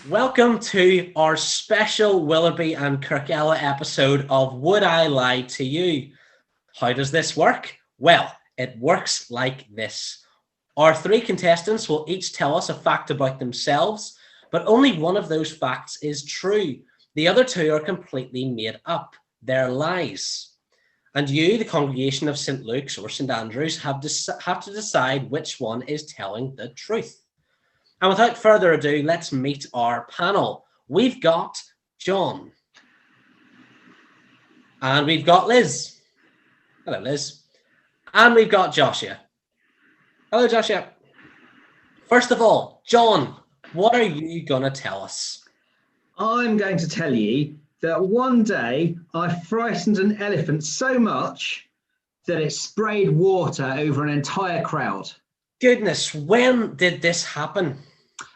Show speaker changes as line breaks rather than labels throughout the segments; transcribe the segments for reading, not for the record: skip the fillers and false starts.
Welcome to our special Willoughby and Kirkella episode of Would I Lie to You? How does this work? Well, it works like this. Our three contestants will each tell us a fact about themselves, but only one of those facts is true. The other two are completely made up. They're lies. And you, the congregation of St. Luke's or St. Andrews, have to decide which one is telling the truth. And without further ado, let's meet our panel. We've got John. And we've got Liz. Hello, Liz. And we've got Joshua. Hello, Joshua. First of all, John, what are you going to tell us?
I'm going to tell you that one day I frightened an elephant so much that it sprayed water over an entire crowd.
Goodness, when did this happen?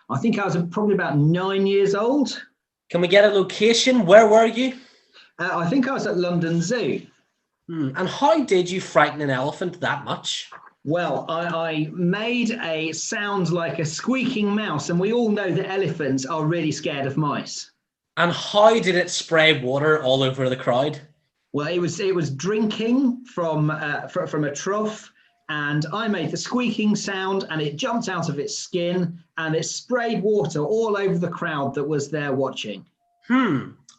I think I was probably about 9 years old.
Can we get a location? Where were you?
I think I was at London Zoo.
And how did you frighten an elephant that much?
Well, I made a sound like a squeaking mouse, and we all know that elephants are really scared of mice.
And how did it spray water all over the crowd?
Well, it was drinking from a trough. And I made the squeaking sound and it jumped out of its skin and it sprayed water all over the crowd that was there watching.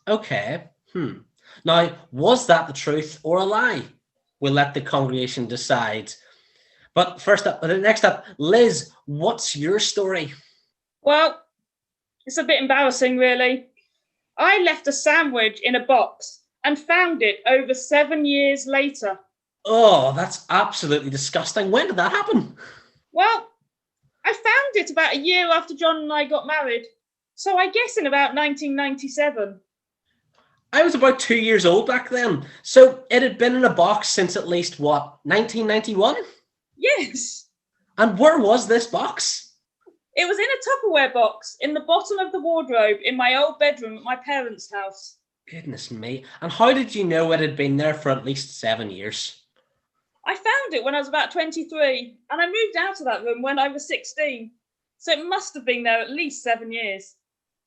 Okay. Now, was that the truth or a lie? We'll let the congregation decide. But next up, Liz, what's your story?
Well, it's a bit embarrassing, really. I left a sandwich in a box and found it over 7 years later.
Oh, that's absolutely disgusting. When did that happen?
Well, I found it about a year after John and I got married. So I guess in about 1997.
I was about 2 years old back then. So it had been in a box since at least, 1991?
Yes.
And where was this box?
It was in a Tupperware box in the bottom of the wardrobe in my old bedroom at my parents' house.
Goodness me. And how did you know it had been there for at least 7 years?
I found it when I was about 23, and I moved out of that room when I was 16. So it must have been there at least 7 years,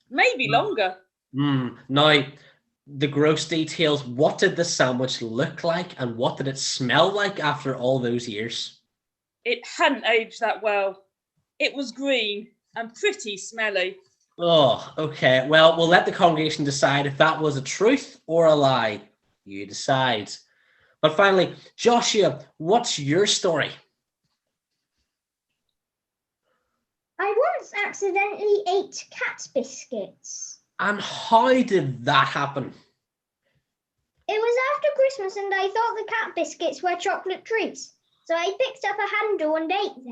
maybe longer.
Now, the gross details, what did the sandwich look like and what did it smell like after all those years?
It hadn't aged that well. It was green and pretty smelly.
Oh, okay. Well, we'll let the congregation decide if that was a truth or a lie. You decide. But finally, Joshua, what's your story?
I once accidentally ate cat biscuits.
And how did that happen?
It was after Christmas and I thought the cat biscuits were chocolate treats. So I picked up a handful and ate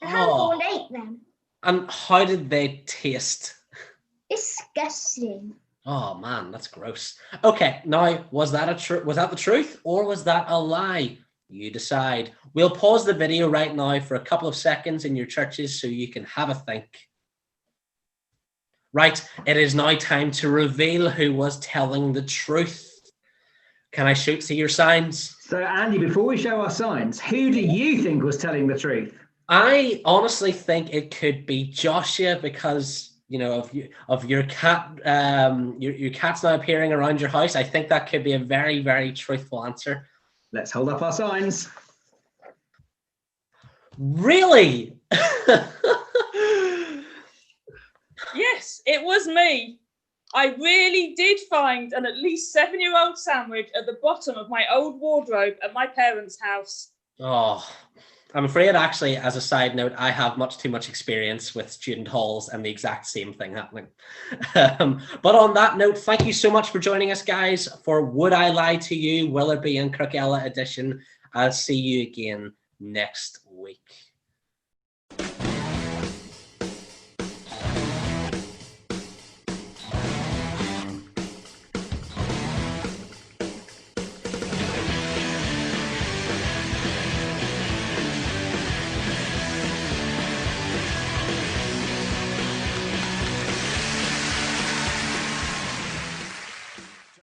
them.
And how did they taste?
Disgusting.
Oh man, that's gross. Okay, now was that the truth or was that a lie? You decide. We'll pause the video right now for a couple of seconds in your churches so you can have a think. Right, it is now time to reveal who was telling the truth. Can I see your signs?
So Andy, before we show our signs, who do you think was telling the truth?
I honestly think it could be Joshua because of your cat, your cat's now appearing around your house. I think that could be a very, very truthful answer.
Let's hold up our signs.
Really?
Yes, it was me. I really did find an at least 7-year-old sandwich at the bottom of my old wardrobe at my parents' house.
Oh, I'm afraid actually, as a side note, I have much too much experience with student halls and the exact same thing happening. But on that note, thank you so much for joining us, guys, for Would I Lie to You, Willoughby and Kirkella edition. I'll see you again next week.